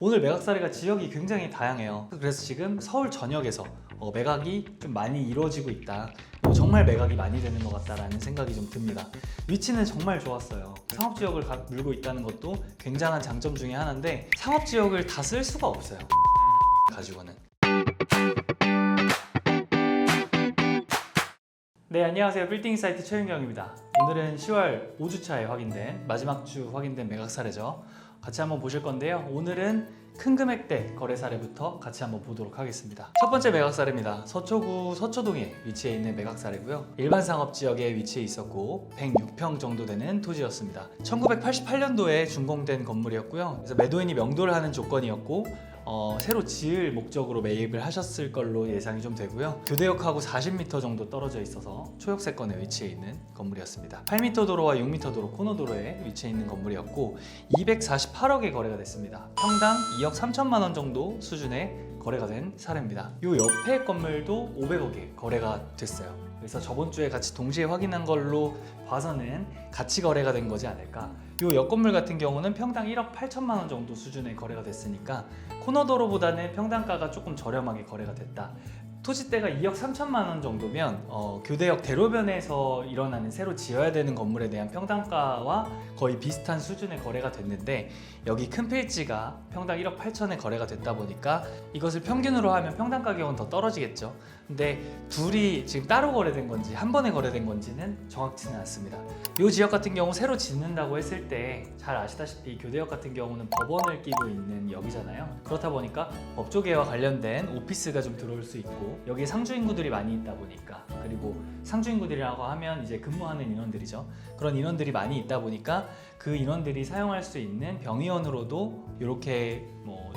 오늘 매각사례가 지역이 굉장히 다양해요. 그래서 지금 서울 전역에서 매각이 좀 많이 이루어지고 있다. 정말 매각이 많이 되는 것 같다라는 생각이 좀 듭니다. 위치는 정말 좋았어요. 상업지역을 물고 있다는 것도 굉장한 장점 중에 하나인데 상업지역을 다 쓸 수가 없어요. 가지고는. 네, 안녕하세요. 빌딩 사이트 최윤경입니다. 오늘은 10월 5주차에 확인된 마지막 주 확인된 매각 사례죠. 같이 한번 보실 건데요. 오늘은 큰 금액대 거래 사례부터 같이 한번 보도록 하겠습니다. 첫 번째 매각 사례입니다. 서초구 서초동에 위치해 있는 매각 사례고요. 일반 상업 지역에 위치해 있었고 106평 정도 되는 토지였습니다. 1988년도에 준공된 건물이었고요. 그래서 매도인이 명도를 하는 조건이었고 새로 지을 목적으로 매입을 하셨을 걸로 예상이 좀 되고요. 교대역하고 40m 정도 떨어져 있어서 초역세권에 위치해 있는 건물이었습니다. 8m 도로와 6m 도로 코너 도로에 위치해 있는 건물이었고 248억에 거래가 됐습니다. 평당 2억 3천만 원 정도 수준의 거래가 된 사례입니다. 이 옆에 건물도 500억에 거래가 됐어요. 그래서 저번 주에 같이 동시에 확인한 걸로 봐서는 같이 거래가 된 거지 않을까. 이 옆 건물 같은 경우는 평당 1억 8천만 원 정도 수준의 거래가 됐으니까 코너도로보다는 평당가가 조금 저렴하게 거래가 됐다. 토지대가 2억 3천만 원 정도면 교대역 대로변에서 일어나는 새로 지어야 되는 건물에 대한 평당가와 거의 비슷한 수준의 거래가 됐는데 여기 큰 필지가 평당 1억 8천에 거래가 됐다 보니까 이것을 평균으로 하면 평당 가격은 더 떨어지겠죠. 근데 둘이 지금 따로 거래된 건지 한 번에 거래된 건지는 정확치는 않습니다. 이 지역 같은 경우 새로 짓는다고 했을 때 잘 아시다시피 교대역 같은 경우는 법원을 끼고 있는 역이잖아요. 그렇다 보니까 법조계와 관련된 오피스가 좀 들어올 수 있고 여기에 상주 인구들이 많이 있다 보니까, 그리고 상주 인구들이라고 하면 이제 근무하는 인원들이죠. 그런 인원들이 많이 있다 보니까 그 인원들이 사용할 수 있는 병의원으로도 이렇게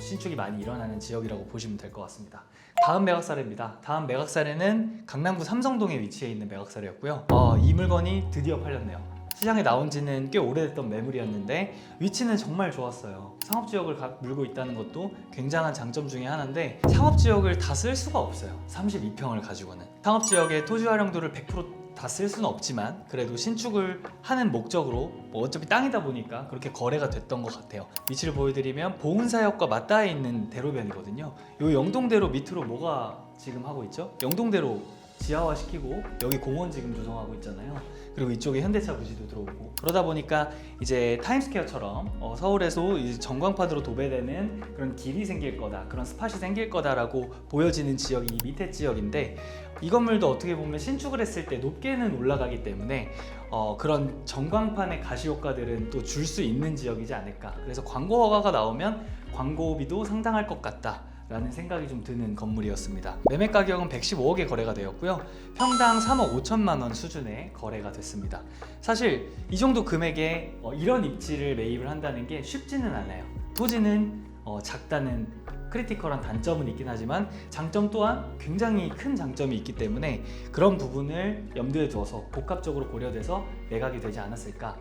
신축이 많이 일어나는 지역이라고 보시면 될 것 같습니다. 다음 매각 사례입니다. 다음 매각 사례는 강남구 삼성동에 위치해 있는 매각 사례였고요. 이 물건이 드디어 팔렸네요. 시장에 나온 지는 꽤 오래됐던 매물이었는데 위치는 정말 좋았어요. 상업지역을 물고 있다는 것도 굉장한 장점 중에 하나인데 상업지역을 다 쓸 수가 없어요. 32평을 가지고는. 상업지역의 토지 활용도를 100% 다 쓸 수는 없지만 그래도 신축을 하는 목적으로 어차피 땅이다 보니까 그렇게 거래가 됐던 것 같아요. 위치를 보여드리면 보은사역과 맞닿아 있는 대로변이거든요. 이 영동대로 밑으로 뭐가 지금 하고 있죠? 영동대로 지하화 시키고 여기 공원 지금 조성하고 있잖아요. 그리고 이쪽에 현대차 부지도 들어오고 그러다 보니까 이제 타임스퀘어처럼 서울에서 이제 전광판으로 도배되는 그런 길이 생길 거다, 그런 스팟이 생길 거다라고 보여지는 지역이 이 밑에 지역인데 이 건물도 어떻게 보면 신축을 했을 때 높게는 올라가기 때문에 그런 전광판의 가시효과들은 또 줄 수 있는 지역이지 않을까. 그래서 광고 허가가 나오면 광고비도 상당할 것 같다 라는 생각이 좀 드는 건물이었습니다. 매매 가격은 115억에 거래가 되었고요. 평당 3억 5천만 원 수준의 거래가 됐습니다. 사실 이 정도 금액에 이런 입지를 매입을 한다는 게 쉽지는 않아요. 토지는 작다는 크리티컬한 단점은 있긴 하지만 장점 또한 굉장히 큰 장점이 있기 때문에 그런 부분을 염두에 두어서 복합적으로 고려돼서 매각이 되지 않았을까.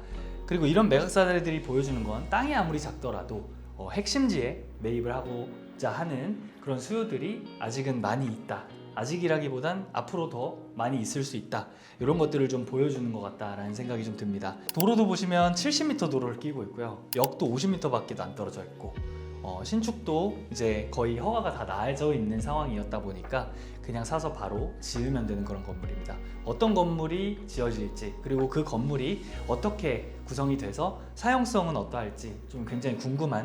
그리고 이런 매각 사례들이 보여주는 건 땅이 아무리 작더라도 핵심지에 매입을 하고자 하는 그런 수요들이 아직은 많이 있다. 아직이라기보단 앞으로 더 많이 있을 수 있다. 이런 것들을 좀 보여주는 것 같다라는 생각이 좀 듭니다. 도로도 보시면 70m 도로를 끼고 있고요. 역도 50m밖에 안 떨어져 있고 신축도 이제 거의 허가가 다 나져 있는 상황이었다 보니까 그냥 사서 바로 지으면 되는 그런 건물입니다. 어떤 건물이 지어질지, 그리고 그 건물이 어떻게 구성이 돼서 사용성은 어떠할지 좀 굉장히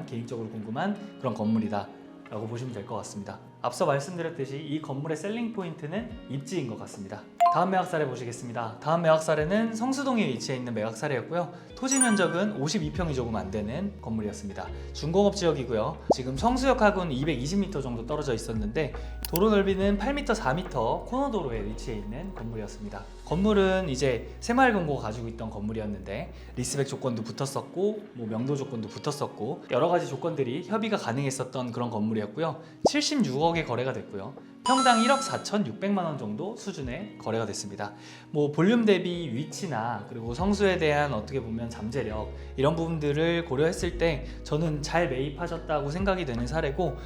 개인적으로 궁금한 그런 건물이다 라고 보시면 될 것 같습니다. 앞서 말씀드렸듯이 이 건물의 셀링 포인트는 입지인 것 같습니다. 다음 매각 사례 보시겠습니다. 다음 매각 사례는 성수동에 위치해 있는 매각 사례였고요. 토지 면적은 52평이 조금 안 되는 건물이었습니다. 준공업 지역이고요. 지금 성수역하고는 220m 정도 떨어져 있었는데 도로 넓이는 8m, 4m 코너도로에 위치해 있는 건물이었습니다. 건물은 이제 새마을금고가 가지고 있던 건물이었는데 리스백 조건도 붙었었고 명도 조건도 붙었었고 여러 가지 조건들이 협의가 가능했었던 그런 건물이었고요. 76억에 거래가 됐고요. 평당 1억 4,600만 원 정도 수준의 거래가 됐습니다. 뭐 볼륨 대비 위치나 그리고 성수에 대한 어떻게 보면 잠재력 이런 부분들을 고려했을 때 저는 잘 매입하셨다고 생각이 되는 사례고,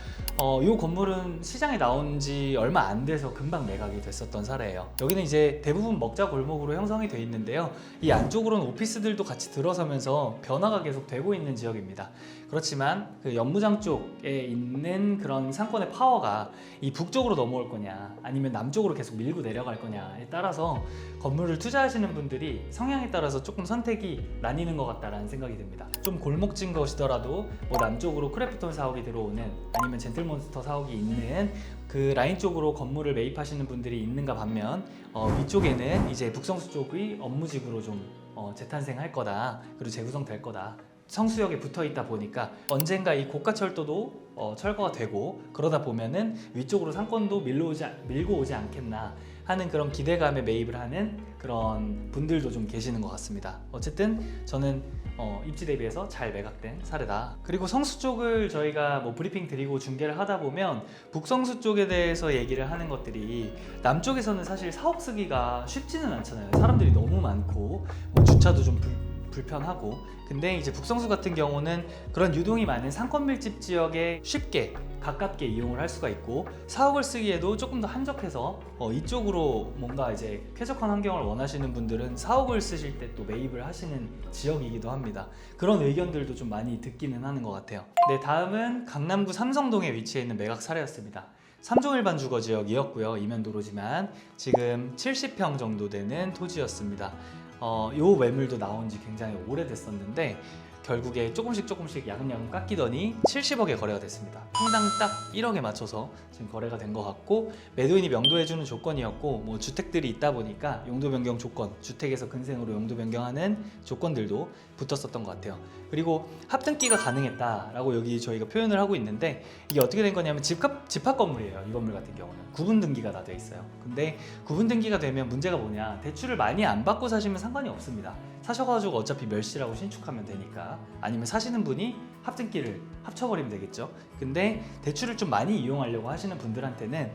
이 건물은 시장에 나온 지 얼마 안 돼서 금방 매각이 됐었던 사례예요. 여기는 이제 대부분 먹자 골목으로 형성이 되어 있는데요. 이 안쪽으로는 오피스들도 같이 들어서면서 변화가 계속 되고 있는 지역입니다. 그렇지만 그 연무장 쪽에 있는 그런 상권의 파워가 이 북쪽으로 넘어올 거냐 아니면 남쪽으로 계속 밀고 내려갈 거냐에 따라서 건물을 투자하시는 분들이 성향에 따라서 조금 선택이 나뉘는 것 같다라는 생각이 듭니다. 좀 골목진 것이더라도 뭐 남쪽으로 크래프톤 사옥이 들어오는 아니면 젠틀몬스터 사옥이 있는 그 라인 쪽으로 건물을 매입하시는 분들이 있는가 반면 위쪽에는 이제 북성수 쪽의 업무지구로 좀 재탄생할 거다, 그리고 재구성될 거다. 성수역에 붙어 있다 보니까 언젠가 이 고가철도도 철거가 되고 그러다 보면은 위쪽으로 상권도 밀고 오지 않겠나 하는 그런 기대감에 매입을 하는 그런 분들도 좀 계시는 것 같습니다. 어쨌든 저는 입지 대비해서 잘 매각된 사례다. 그리고 성수 쪽을 저희가 뭐 브리핑 드리고 중계를 하다 보면 북성수 쪽에 대해서 얘기를 하는 것들이 남쪽에서는 사실 사옥 쓰기가 쉽지는 않잖아요. 사람들이 너무 많고 뭐 주차도 좀 불편하고, 근데 이제 북성수 같은 경우는 그런 유동이 많은 상권 밀집 지역에 쉽게 가깝게 이용을 할 수가 있고, 사옥을 쓰기에도 조금 더 한적해서 이쪽으로 뭔가 이제 쾌적한 환경을 원하시는 분들은 사옥을 쓰실 때 또 매입을 하시는 지역이기도 합니다. 그런 의견들도 좀 많이 듣기는 하는 것 같아요. 네, 다음은 강남구 삼성동에 위치해 있는 매각 사례였습니다. 3종 일반 주거 지역이었고요. 이면도로지만 지금 70평 정도 되는 토지였습니다. 요 매물도 나온 지 굉장히 오래됐었는데 결국에 조금씩 야금야금 깎이더니 70억에 거래가 됐습니다. 평당 딱 1억에 맞춰서 지금 거래가 된 것 같고, 매도인이 명도해주는 조건이었고, 뭐 주택들이 있다 보니까 용도 변경 조건, 주택에서 근생으로 용도 변경하는 조건들도 붙었었던 것 같아요. 그리고 합등기가 가능했다라고 여기 저희가 표현을 하고 있는데, 이게 어떻게 된 거냐면 집합 건물이에요. 이 건물 같은 경우는 구분 등기가 다 돼 있어요. 근데 구분 등기가 되면 문제가 뭐냐, 대출을 많이 안 받고 사시면 상관이 없습니다. 사셔가지고 어차피 멸실하고 신축하면 되니까, 아니면 사시는 분이 합등기를 합쳐버리면 되겠죠. 근데 대출을 좀 많이 이용하려고 하시는 분들한테는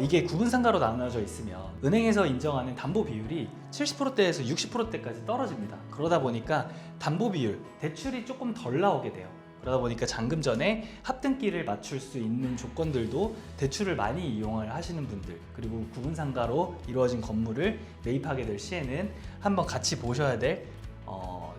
이게 구분상가로 나눠져 있으면 은행에서 인정하는 담보 비율이 70%대에서 60%대까지 떨어집니다. 그러다 보니까 담보 비율, 대출이 조금 덜 나오게 돼요. 그러다 보니까 잔금 전에 합등기를 맞출 수 있는 조건들도 대출을 많이 이용을 하시는 분들, 그리고 구분상가로 이루어진 건물을 매입하게 될 시에는 한번 같이 보셔야 될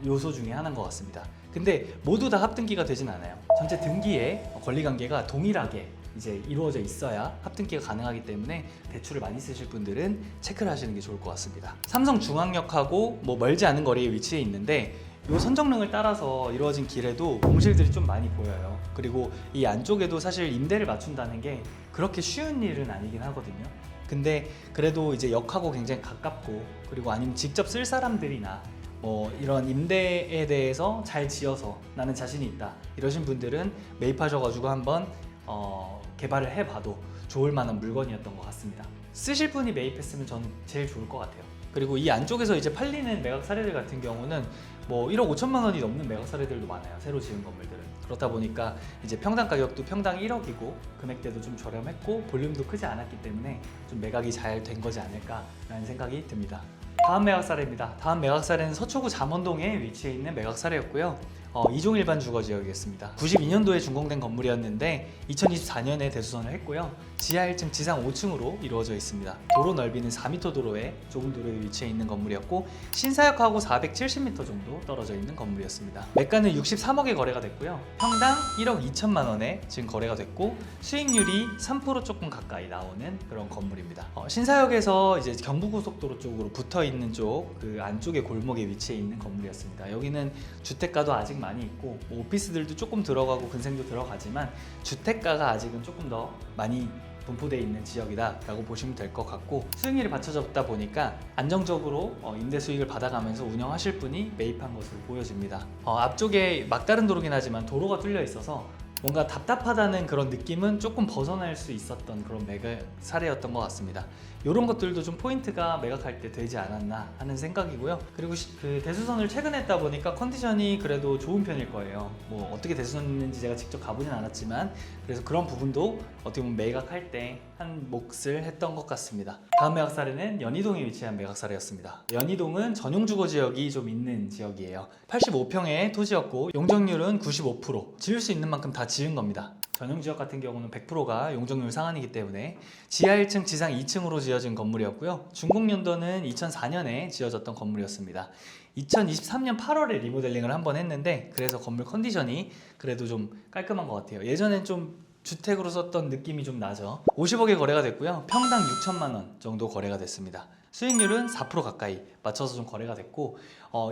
요소 중에 하나인 것 같습니다. 근데 모두 다 합등기가 되진 않아요. 전체 등기의 권리관계가 동일하게 이제 이루어져 있어야 합등기가 가능하기 때문에 대출을 많이 쓰실 분들은 체크를 하시는 게 좋을 것 같습니다. 삼성중앙역하고 뭐 멀지 않은 거리에 위치해 있는데, 이 선정릉을 따라서 이루어진 길에도 공실들이 좀 많이 보여요. 그리고 이 안쪽에도 사실 임대를 맞춘다는 게 그렇게 쉬운 일은 아니긴 하거든요. 근데 그래도 이제 역하고 굉장히 가깝고, 그리고 아니면 직접 쓸 사람들이나 이런 임대에 대해서 잘 지어서 나는 자신이 있다 이러신 분들은 매입하셔가지고 한번 개발을 해봐도 좋을 만한 물건이었던 것 같습니다. 쓰실 분이 매입했으면 저는 제일 좋을 것 같아요. 그리고 이 안쪽에서 이제 팔리는 매각 사례들 같은 경우는 뭐 1억 5천만 원이 넘는 매각 사례들도 많아요. 새로 지은 건물들은. 그렇다 보니까 이제 평당 가격도 평당 1억이고 금액대도 좀 저렴했고 볼륨도 크지 않았기 때문에 좀 매각이 잘 된 거지 않을까라는 생각이 듭니다. 다음 매각 사례입니다. 다음 매각 사례는 서초구 잠원동에 위치해 있는 매각 사례였고요. 2종 일반 주거 지역이었습니다. 92년도에 준공된 건물이었는데 2024년에 대수선을 했고요. 지하 1층, 지상 5층으로 이루어져 있습니다. 도로 넓이는 4m 도로에 좁은 도로에 위치해 있는 건물이었고, 신사역하고 470m 정도 떨어져 있는 건물이었습니다. 매가는 63억에 거래가 됐고요. 평당 1억 2천만 원에 지금 거래가 됐고, 수익률이 3% 조금 가까이 나오는 그런 건물입니다. 신사역에서 이제 경부고속도로 쪽으로 붙어 있는 쪽 그 안쪽의 골목에 위치해 있는 건물이었습니다. 여기는 주택가도 아직 많이 있고 오피스들도 조금 들어가고 근생도 들어가지만 주택가가 아직은 조금 더 많이 분포되어 있는 지역이다 라고 보시면 될 것 같고, 수익률이 받쳐졌다 보니까 안정적으로 임대 수익을 받아가면서 운영하실 분이 매입한 것으로 보여집니다. 앞쪽에 막다른 도로긴 하지만 도로가 뚫려 있어서 뭔가 답답하다는 그런 느낌은 조금 벗어날 수 있었던 그런 매각 사례였던 것 같습니다. 이런 것들도 좀 포인트가 매각할 때 되지 않았나 하는 생각이고요. 그리고 그 대수선을 최근에 했다 보니까 컨디션이 그래도 좋은 편일 거예요. 뭐 어떻게 대수선했는지 제가 직접 가보진 않았지만 그래서 그런 부분도 어떻게 보면 매각할 때 한 몫을 했던 것 같습니다. 다음 매각 사례는 연희동에 위치한 매각 사례였습니다. 연희동은 전용 주거 지역이 좀 있는 지역이에요. 85평의 토지였고 용적률은 95%, 지을 수 있는 만큼 다 지은 겁니다. 전용 지역 같은 경우는 100%가 용적률 상한이기 때문에 지하 1층, 지상 2층으로 지어진 건물이었고요. 준공연도는 2004년에 지어졌던 건물이었습니다. 2023년 8월에 리모델링을 한번 했는데 그래서 건물 컨디션이 그래도 좀 깔끔한 것 같아요. 예전엔 좀 주택으로 썼던 느낌이 좀 나죠. 50억에 거래가 됐고요. 평당 6천만 원 정도 거래가 됐습니다. 수익률은 4% 가까이 맞춰서 좀 거래가 됐고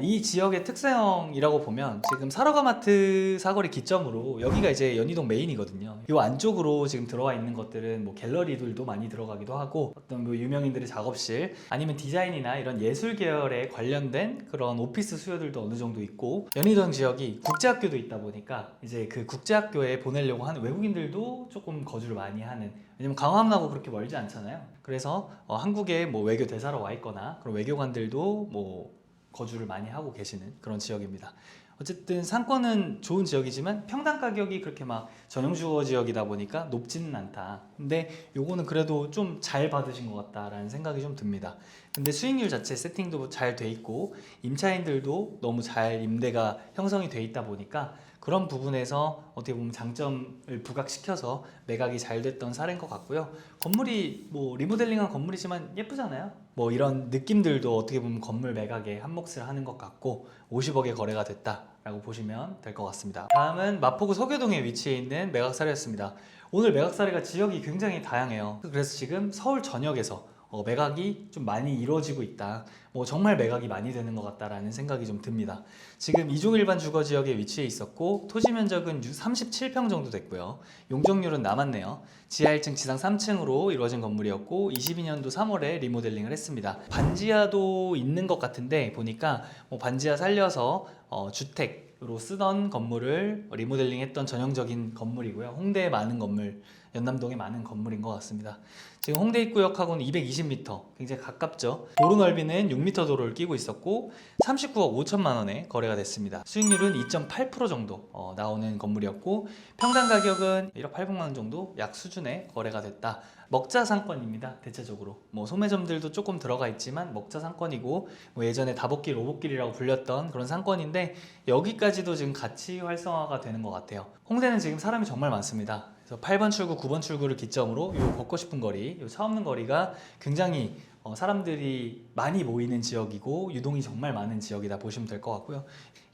이 지역의 특성이라고 보면 지금 사러가마트 사거리 기점으로 여기가 이제 연희동 메인이거든요. 이 안쪽으로 지금 들어와 있는 것들은 뭐 갤러리들도 많이 들어가기도 하고 어떤 뭐 유명인들의 작업실 아니면 디자인이나 이런 예술 계열에 관련된 그런 오피스 수요들도 어느 정도 있고 연희동 지역이 국제학교도 있다 보니까 이제 그 국제학교에 보내려고 하는 외국인들도 조금 거주를 많이 하는, 왜냐면 강화문하고 그렇게 멀지 않잖아요. 그래서 한국에 뭐 외교 대사로 와 있거나 그런 외교관들도 뭐 거주를 많이 하고 계시는 그런 지역입니다. 어쨌든 상권은 좋은 지역이지만 평당 가격이 그렇게 막 전용주거 지역이다 보니까 높지는 않다. 근데 요거는 그래도 좀 잘 받으신 것 같다라는 생각이 좀 듭니다. 근데 수익률 자체 세팅도 잘 돼 있고 임차인들도 너무 잘 임대가 형성이 돼 있다 보니까 그런 부분에서 어떻게 보면 장점을 부각시켜서 매각이 잘 됐던 사례인 것 같고요. 건물이 뭐 리모델링한 건물이지만 예쁘잖아요. 뭐 이런 느낌들도 어떻게 보면 건물 매각에 한 몫을 하는 것 같고 50억에 거래가 됐다라고 보시면 될 것 같습니다. 다음은 마포구 서교동에 위치해 있는 매각 사례였습니다. 오늘 매각 사례가 지역이 굉장히 다양해요. 그래서 지금 서울 전역에서 매각이 좀 많이 이루어지고 있다. 뭐 정말 매각이 많이 되는 것 같다라는 생각이 좀 듭니다. 지금 이종 일반 주거 지역에 위치해 있었고 토지 면적은 37평 정도 됐고요. 용적률은 남았네요. 지하 1층, 지상 3층으로 이루어진 건물이었고 22년도 3월에 리모델링을 했습니다. 반지하도 있는 것 같은데 보니까 뭐 반지하 살려서 주택으로 쓰던 건물을 리모델링 했던 전형적인 건물이고요. 홍대에 많은 건물, 연남동에 많은 건물인 것 같습니다. 지금 홍대 입구역하고는 220m, 굉장히 가깝죠. 도로 넓이는 6m 도로를 끼고 있었고 39억 5천만 원에 거래가 됐습니다. 수익률은 2.8% 정도 나오는 건물이었고 평당 가격은 1억 800만 원 정도 약 수준의 거래가 됐다. 먹자 상권입니다. 대체적으로 뭐 소매점들도 조금 들어가 있지만 먹자 상권이고 뭐 예전에 다복길, 오복길이라고 불렸던 그런 상권인데 여기까지도 지금 같이 활성화가 되는 것 같아요. 홍대는 지금 사람이 정말 많습니다. 그래서 8번 출구, 9번 출구를 기점으로 요 걷고 싶은 거리, 요 차 없는 거리가 굉장히 사람들이 많이 모이는 지역이고 유동이 정말 많은 지역이다 보시면 될 것 같고요.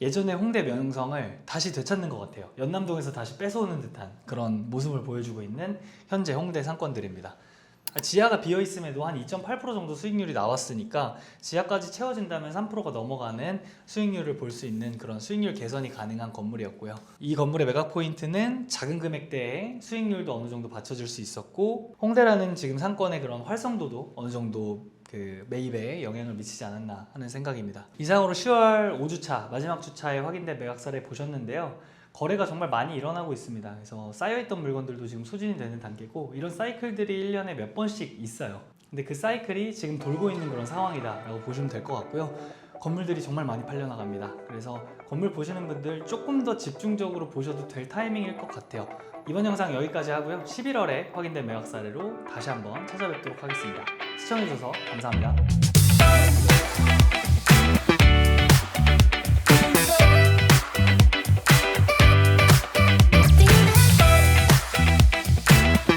예전에 홍대 명성을 다시 되찾는 것 같아요. 연남동에서 다시 뺏어오는 듯한 그런 모습을 보여주고 있는 현재 홍대 상권들입니다. 지하가 비어있음에도 한 2.8% 정도 수익률이 나왔으니까 지하까지 채워진다면 3%가 넘어가는 수익률을 볼 수 있는 그런 수익률 개선이 가능한 건물이었고요. 이 건물의 매각 포인트는 작은 금액대에 수익률도 어느 정도 받쳐줄 수 있었고 홍대라는 지금 상권의 그런 활성도도 어느 정도 그 매입에 영향을 미치지 않았나 하는 생각입니다. 이상으로 10월 5주차 마지막 주차에 확인된 매각 사례 보셨는데요. 거래가 정말 많이 일어나고 있습니다. 그래서 쌓여있던 물건들도 지금 소진이 되는 단계고 이런 사이클들이 1년에 몇 번씩 있어요. 근데 그 사이클이 지금 돌고 있는 그런 상황이다 라고 보시면 될 것 같고요. 건물들이 정말 많이 팔려나갑니다. 그래서 건물 보시는 분들 조금 더 집중적으로 보셔도 될 타이밍일 것 같아요. 이번 영상 여기까지 하고요. 11월에 확인된 매각 사례로 다시 한번 찾아뵙도록 하겠습니다. 시청해주셔서 감사합니다.